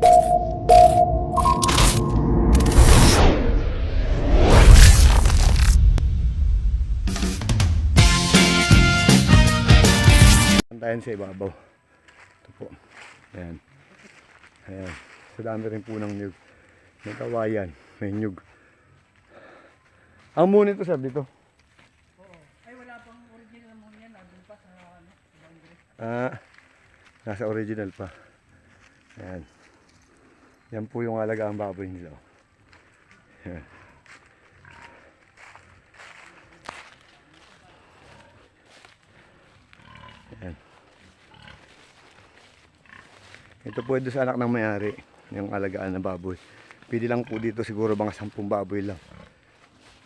Tayo sa ibabaw. Ito po. Ayan. Ayan. Sa dami rin po ng nyug. May kawayan. May nyug. Ang muna ito sir dito. Oo. Ay wala pang original mo yan. Nandun pa sa ano. Nasa original pa. Ayan. Yan po yung alagaan baboy nila. Ayan. Ayan. Ito po sa anak ng may-ari, yung alagaan na baboy. Pwede lang po dito siguro mga 10 baboy lang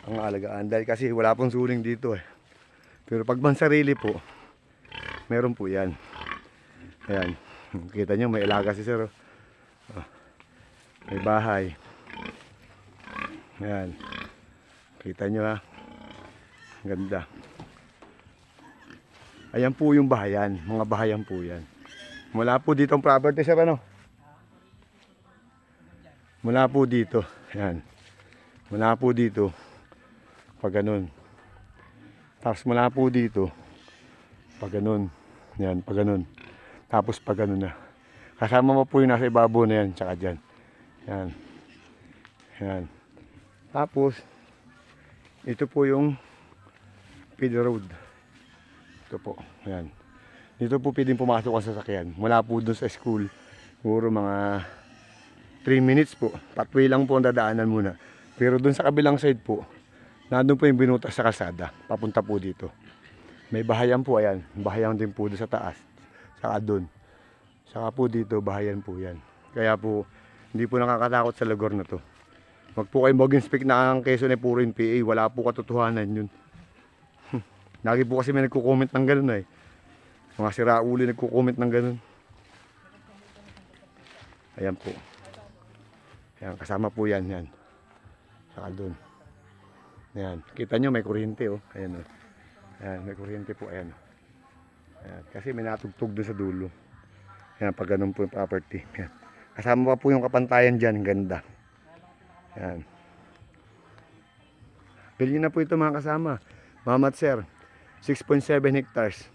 ang alagaan. Dahil kasi wala pong suling dito eh. Pero pag mansarili po, meron po yan. Ayan. Kita nyo may alaga si sir. May bahay. Ayan. Kita nyo ha. Ganda. Ayan po yung bahayan. Mga bahayan po yan. Mula po dito ang property sir ano? Mula po dito. Ayan. Mula po dito. Pag ganun. Tapos mula po dito. Pag ganun. Ayan. Pag ganun. Tapos pag ganun na. Kasama mo po yung nasa ibabaw na yan. Tsaka dyan. Ayan. Ayan. Tapos. Ito po yung feed road. Ito po. Ayan. Dito po pwedeng pumasok ang sasakyan. Mula po doon sa school. Siguro mga 3 minutes po. Pathway lang po ang dadaanan muna. Pero doon sa kabilang side po, nandun po yung binutas sa kalsada. Papunta po dito. May bahayan po, ayan. Bahayan din po doon sa taas. Saka doon. Saka po dito, bahayan po yan. Kaya po, hindi po nakakatakot sa lugar na to. Wag po kayong mag-inspect na ang Quezon ay puro NPA. Wala po katotohanan yun. Lagi po kasi may nagko-comment ng ganun eh. Mga sirauli nagko-comment ng ganun. Ayan po. Ayan, kasama po yan. Yan. Saka doon. Ayan. Kita nyo may kuryente oh. Ayan oh. Ayan, may kuryente po. Ayan. Ayan. Kasi may natugtog doon sa dulo. Ayan, pag ganun po yung property. Ayan. Kasama pa po yung kapantayan dyan. Ganda. Ayan. Bilhin na po ito mga kasama. Mamat sir. 6.7 hectares.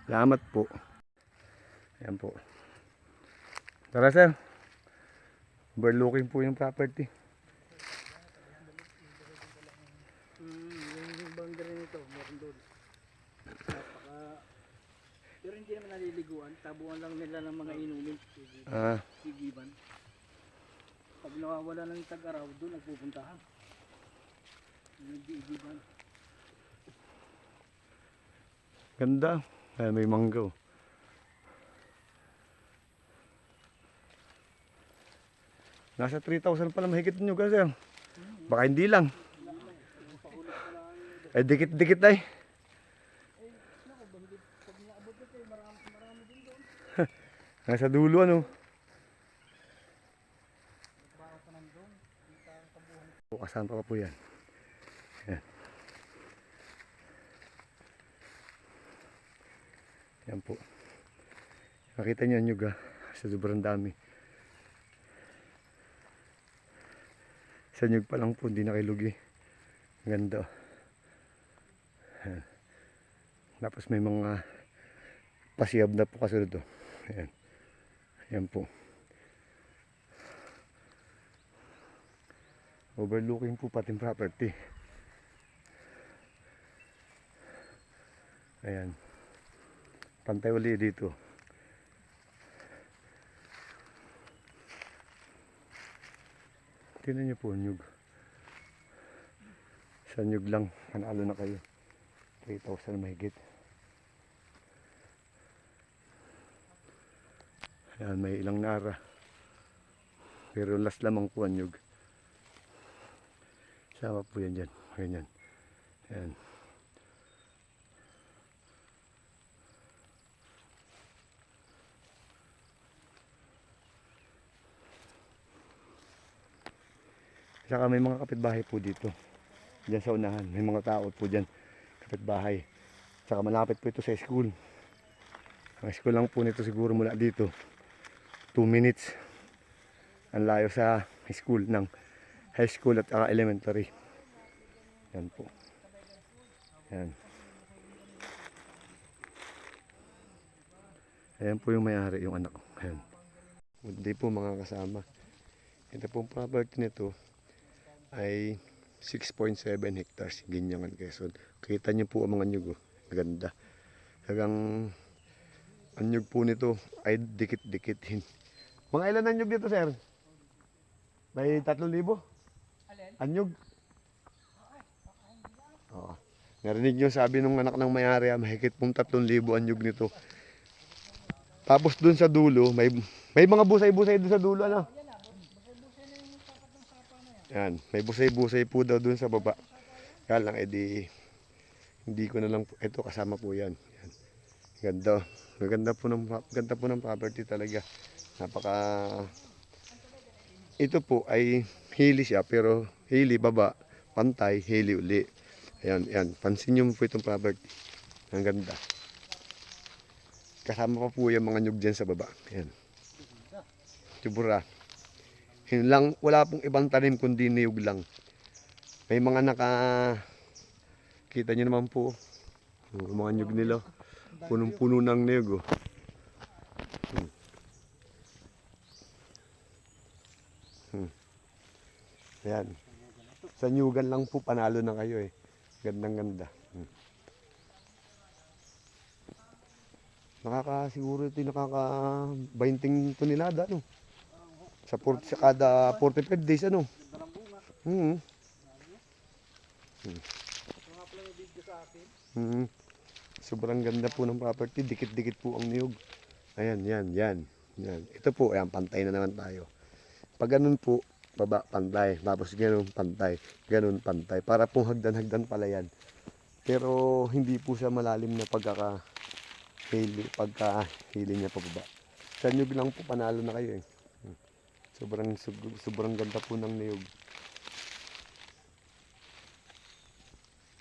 Salamat po. Ayan po. Tara sir. Overlooking po yung property. Yung boundary nito, meron doon. Pero hindi naman naliliguan. Tabuan lang nila ng mga inumin. Sigiban. Pag nawawala ng tag-araw, doon nagpupuntahan. Sigiban. Ganda. Ayan, may manggaw. Nasa 3,000 pala mahigit nyo ka sir. Baka hindi lang. Ay dikit-dikit ay. Nasa dulo ano. Bukasan pa po yan. Ayan. Yan po. Nakita nyo nyug ha. Sa sobrang dami. Sa nyug pa lang po. Hindi nakilugi. Ganda. Ayan. Tapos may mga pasiyab na po kasunod to. Ayan. Ayan po. Overlooking po pati property. Ayan. Pantay uli dito. Tingnan niyo po nyug. Sa nyug lang. Panalo na kayo. 3,000 mahigit. Ayan, may ilang nara. Pero last lamang po ang nyug. Sama po yan dyan. Ganyan. Ayan. Saka may mga kapitbahay po dito. Diyan sa unahan. May mga tao po dyan. Kapitbahay. Saka malapit po ito sa school. Ang school lang po nito siguro mula dito. 2 minutes. Ang layo sa school ng high school at elementary. Yan po. Yan. Ayan po yung may-ari, yung anak ko. Ayan. Hindi po mga kasama. Ito pong property nito ay 6.7 hectares, Ginyangan, Quezon. Kita niyo po ang mga nyug. Maganda. Hanggang ang nyug po nito ay dikit-dikitin. Mga ilan ang nyug dito, sir? May 3,000? Anyog? Oo. Narinig nyo sabi nung anak ng may-ari, mahigit pong 3,000 anyog nito. Tapos dun sa dulo, may mga busay-busay dun sa dulo, ano? Yan, may busay-busay po daw dun sa baba. Kaya lang, hindi ko na lang, ito kasama po yan. Yan. Ganda. Ganda po ng property talaga. Ito po ay hili siya, pero hili baba, pantay, hili uli. Ayan, ayan. Pansin nyo po itong property. Ang ganda. Kasama pa po yung mga nyug dyan sa baba. Ayan. Tibura. Yun lang, wala pong ibang tanim kundi niyog lang. May mga kita nyo naman po. Yung mga nyug nila. Punong-puno ng niyog. Oh. Ayan. Sa nyugan lang po panalo na kayo eh. Gandang ganda. Siguro ito nakaka 20 tonelada, no? Sa kada 45 days, ano? Sobrang ganda po ng property. Dikit-dikit po ang niyog. Ayan, yan. Ito po, ayan, pantay na naman tayo. Pag ganun po, baba, pantay. Tapos ganun, pantay. Ganun, pantay. Para pong hagdan-hagdan pala yan. Pero hindi po siya malalim na pagka-hili niya pababa. Sa niyog lang po panalo na kayo eh. Sobrang ganda po ng niyog.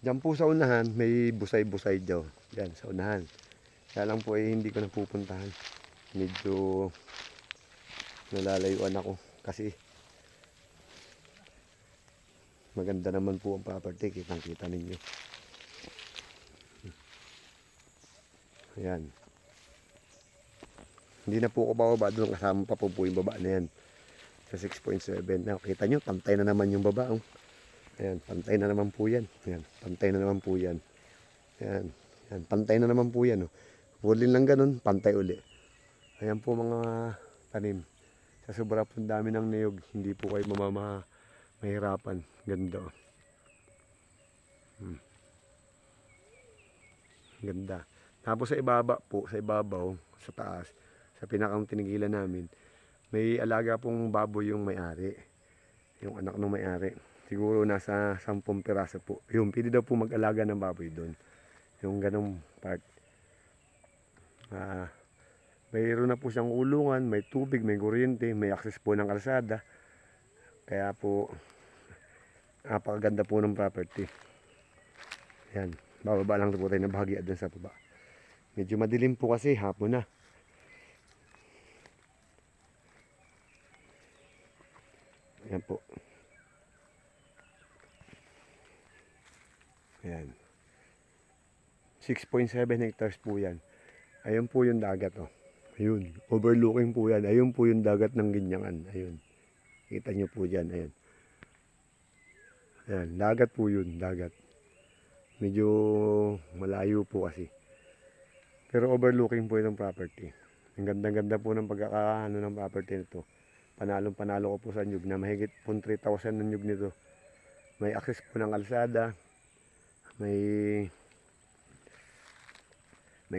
Diyan po sa unahan, may busay-busay daw. Diyan, sa unahan. Kaya lang po eh, hindi ko napupuntahan. Medyo nalalayuan ako. Kasi maganda naman po ang property. Kitang-kita ninyo. Ayan. Hindi na po ako bababa doon. Kasama pa po yung baba na yan. Sa 6.7. Nakita nyo, pantay na naman yung baba. Oh. Ayan, pantay na naman po yan. Ayan, pantay na naman po yan. Ayan, ayan, pantay na naman po yan. Oh. Pulin lang ganun, pantay uli. Ayan po mga tanim. Sa sobra po dami ng niyog, hindi po kayo mahirapan. Ganda. Oh. Ganda. Tapos sa ibaba po, sa ibabaw, sa taas, sa pinakang tinigilan namin, may alaga pong baboy yung may-ari. Yung anak ng may-ari. Siguro nasa 10 piraso po. Yung pwede daw po mag-alaga ng baboy doon. Yung ganong part. Mayroon na po siyang ulungan, may tubig, may kuryente, may access po ng kalsada. Kaya po, napakaganda po ng property. Yan. Bababa lang po tayo na bahagya dun sa baba. Medyo madilim po kasi, hapon na. Yan po. Ayan. 6.7 hectares po yan. Ayun po yung dagat. Oh. Ayun. Overlooking po yan. Ayun po yung dagat ng Ginyangan. Ayun. Kita nyo po dyan. Ayan. Ayan. Dagat po yun. Dagat. Medyo malayo po kasi. Pero overlooking po yung property. Ang ganda-ganda po ng pagkakaano ng property nito. Panalo ko po sa nyug na mahigit po 3,000 ng nyug nito. May access po ng kalsada. May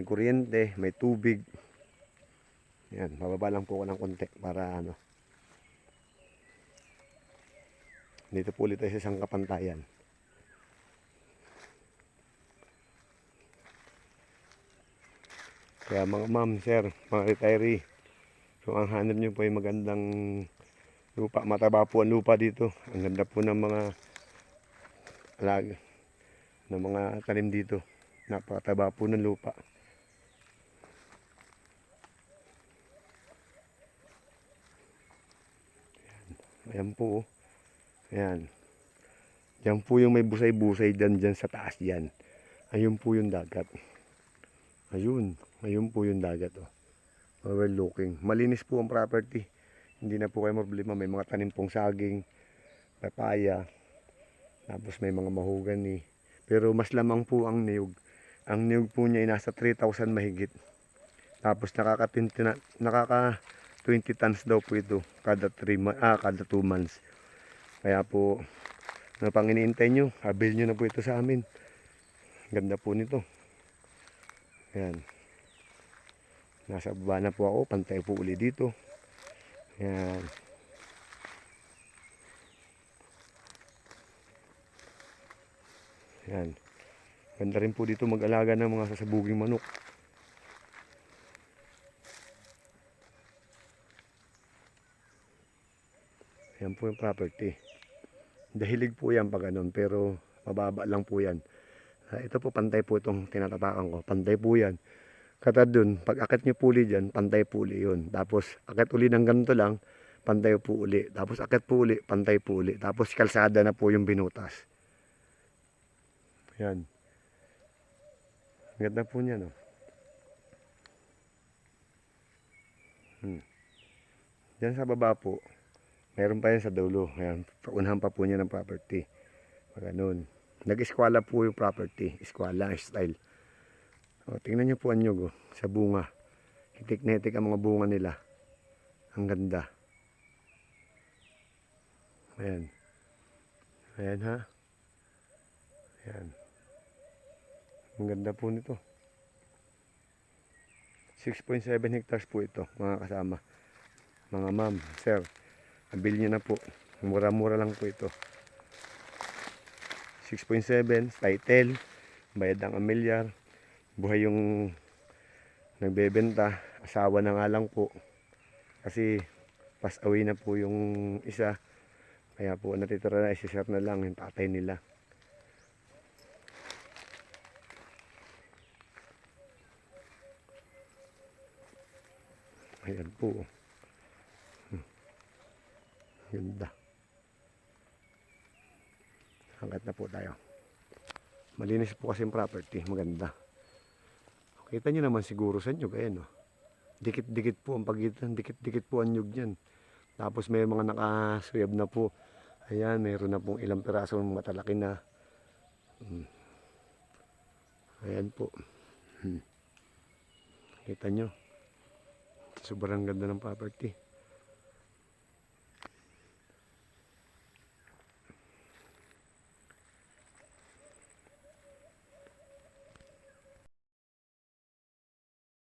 kuryente, may tubig. Yan, bababa lang po ko ng konti para ano. Dito po ulit tayo sa isang kapantayan. Kaya mga ma'am, sir, mga retiree, kung ang hanap nyo po ay magandang lupa, mataba po ang lupa dito. Ang ganda po ng mga alaga, ng mga tanim dito. Napakataba po ng lupa. Ayan po. Ayan. Yan po yung may busay-busay dyan sa taas yan. Ayun po yung dagat. Ayun. Ayun po yung dagat. Oh. Overlooking. Malinis po ang property. Hindi na po kayo problema. May mga tanim pong saging, papaya, tapos may mga mahogany. Pero mas lamang po ang niyog. Ang niyog po niya ay nasa 3,000 mahigit. Tapos nakaka 20 tons daw po ito kada 2 months. Kaya po, ano pang iniintay nyo? Avail nyo na po ito sa amin. Ganda po nito. Ayan. Nasa baba na po ako. Pantay po uli dito. Ayan. Ayan. Ganda rin po dito mag-alaga ng mga sasabuging manok. Ayan po yung property. Dahilig po yan pag ganun, pero mababa lang po yan. Ito po pantay po itong tinatapakan ko. Pantay po yan. Katad dun, pag akit nyo puli dyan, pantay po uli yun. Tapos akit uli ng ganito lang, pantay po uli. Tapos akit po uli, pantay po uli. Tapos kalsada na po yung binutas. Yan. Ang ganda po niya, no? Diyan sa baba po, meron pa yan sa dulo. Ayan, paunahan pa po niya ng property. Ganun. Nag-eskwala po yung property. Eskwala, style. O, tingnan nyo po ang nyug, oh, sa bunga. Hitik na hitik ang mga bunga nila. Ang ganda. Ayan. Ayan ha. Ayan. Ang ganda po nito. 6.7 hectares po ito, mga kasama. Mga ma'am, sir, nabil nyo na po. Mura-mura lang po ito. 6.7, title, bayad ang amilyar. Buhay yung nagbebenta, asawa na nga lang po. Kasi pass away na po yung isa. Kaya po natitira na, isi-share na lang yung tatay nila. Ayan po. Ganda. Hanggat na po tayo. Malinis po kasi yung property. Maganda. Kita nyo naman siguro sa nyug. Ayan o. Dikit-dikit po ang pagitan. Dikit-dikit po ang nyug dyan. Tapos may mga nakasuyab na po. Ayan, mayroon na pong ilang piraso ng matalaki na. Ayan po. Kita nyo. Sobrang ganda ng property.